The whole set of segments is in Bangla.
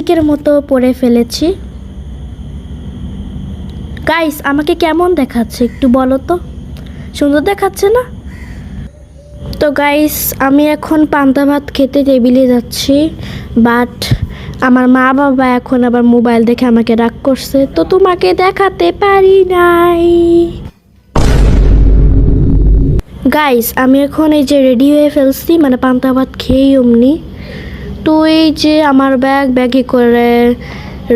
নাস্তিকের মতো পরে ফেলেছি। গাইস, আমাকে কেমন দেখাচ্ছে একটু বলো তো? সুন্দর দেখাচ্ছে না? তো গাইস, আমি এখন পান্তা ভাত খেতে টেবিলে যাচ্ছি, বাট আমার মা বাবা এখন আবার মোবাইল দেখে আমাকে রাগ করছে, তো তোমাকে দেখাতে পারি নাই। গাইস, আমি এখন এই যে রেডি হয়ে ফেলছি, মানে পান্তা ভাত খেয়েই অমনি। তো এই যে আমার ব্যাগে করে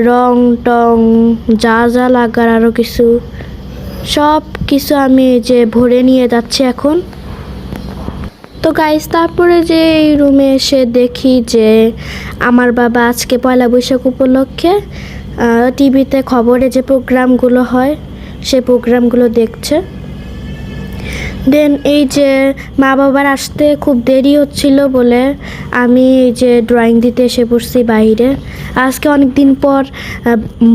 রং টং যা যা লাগার আরও কিছু সব কিছু আমি এই যে ভরে নিয়ে যাচ্ছি এখন। তো গাইস, তারপরে যে এই রুমে এসে দেখি যে আমার বাবা আজকে পয়লা বৈশাখ উপলক্ষে টিভিতে খবরে যে প্রোগ্রামগুলো হয় সে প্রোগ্রামগুলো দেখছে। দেন এই যে মা বাবার আসতে খুব দেরি হচ্ছিল বলে আমি এই যে ড্রয়িং দিতে এসে পড়ছি বাইরে। আজকে অনেক দিন পর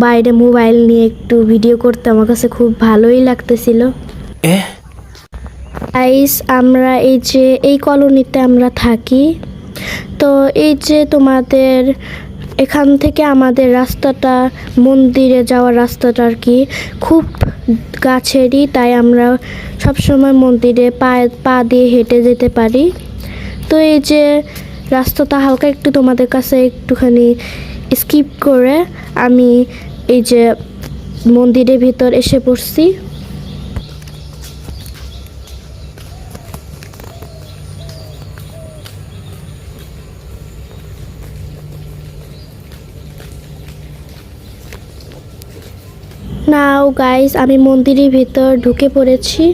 বাইরে মোবাইল নিয়ে একটু ভিডিও করতে আমার কাছে খুব ভালোই লাগতেছিল। গাইস, আমরা এই যে এই কলোনিতে আমরা থাকি। তো এই যে তোমাদের এখান থেকে আমাদের রাস্তাটা, মন্দিরে যাওয়ার রাস্তাটা আর কি খুব গাছেরই, তাই আমরা সবসময় মন্দিরে পা দিয়ে হেঁটে যেতে পারি। তো এই যে রাস্তাটা হালকা একটু তোমাদের কাছে একটুখানি স্কিপ করে আমি এই যে মন্দিরের ভিতর এসে পড়ছি। নাও গাইস, আমি মন্দিরের ভিতর ঢুকে পড়েছি।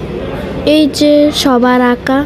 এই যে সবার আঁকা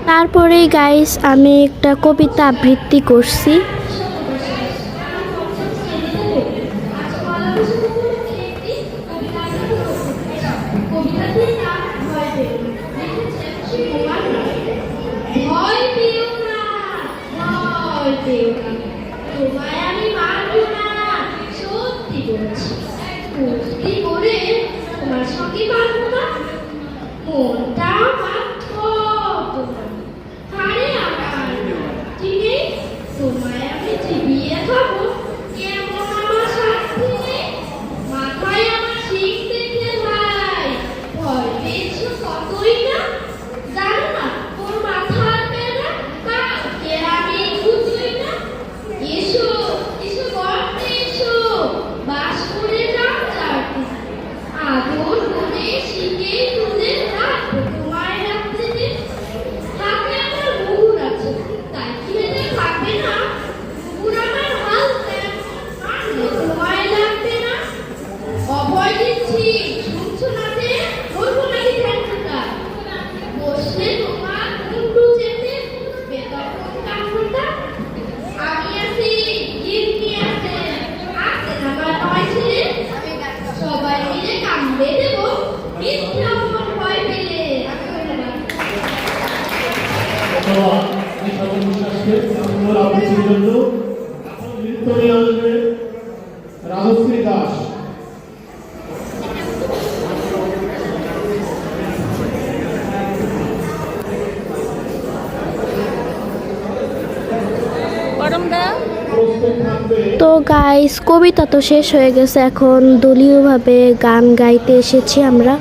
তারপরেই গাইস আমি একটা কবিতা আবৃত্তি করছি। রাজশ্রী দাস। তো গাইস, কবিতা তো শেষ হয়ে গেছে, এখন দলীয়ভাবে গান গাইতে এসেছি আমরা।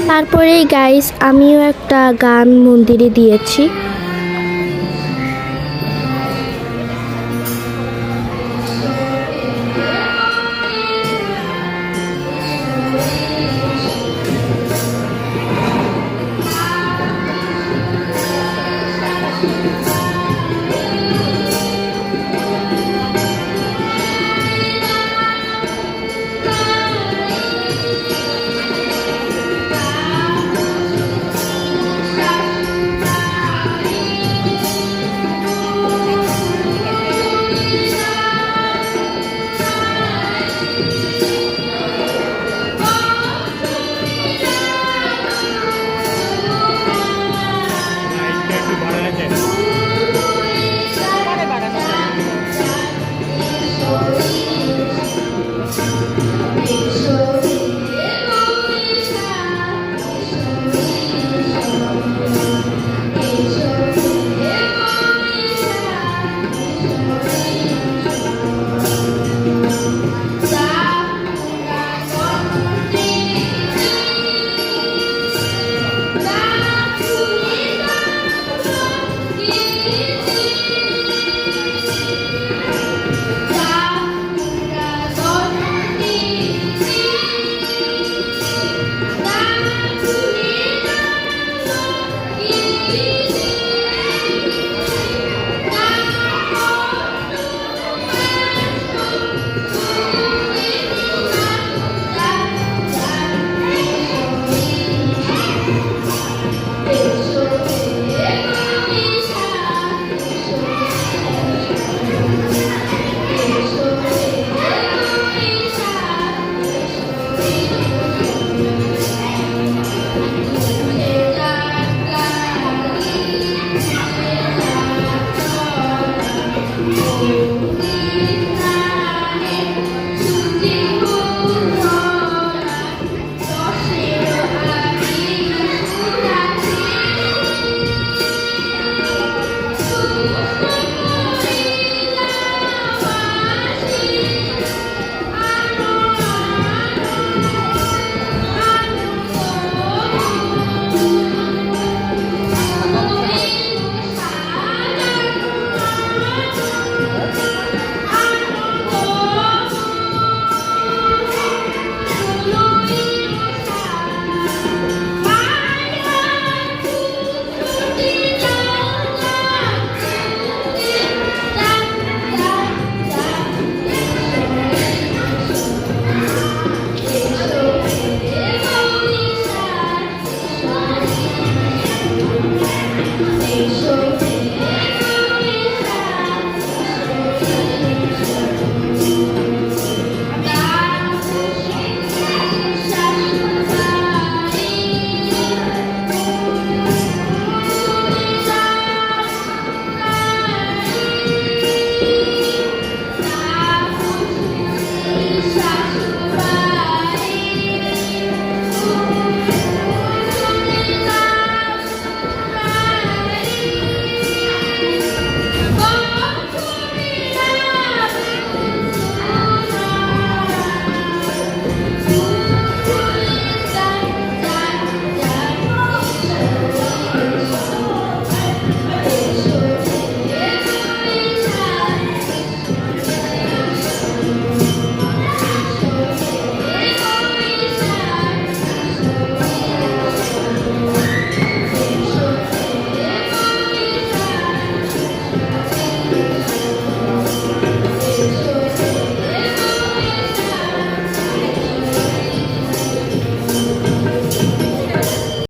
তারপরেই গাইস, আমিও একটা গান মন্দিরে দিয়েছি।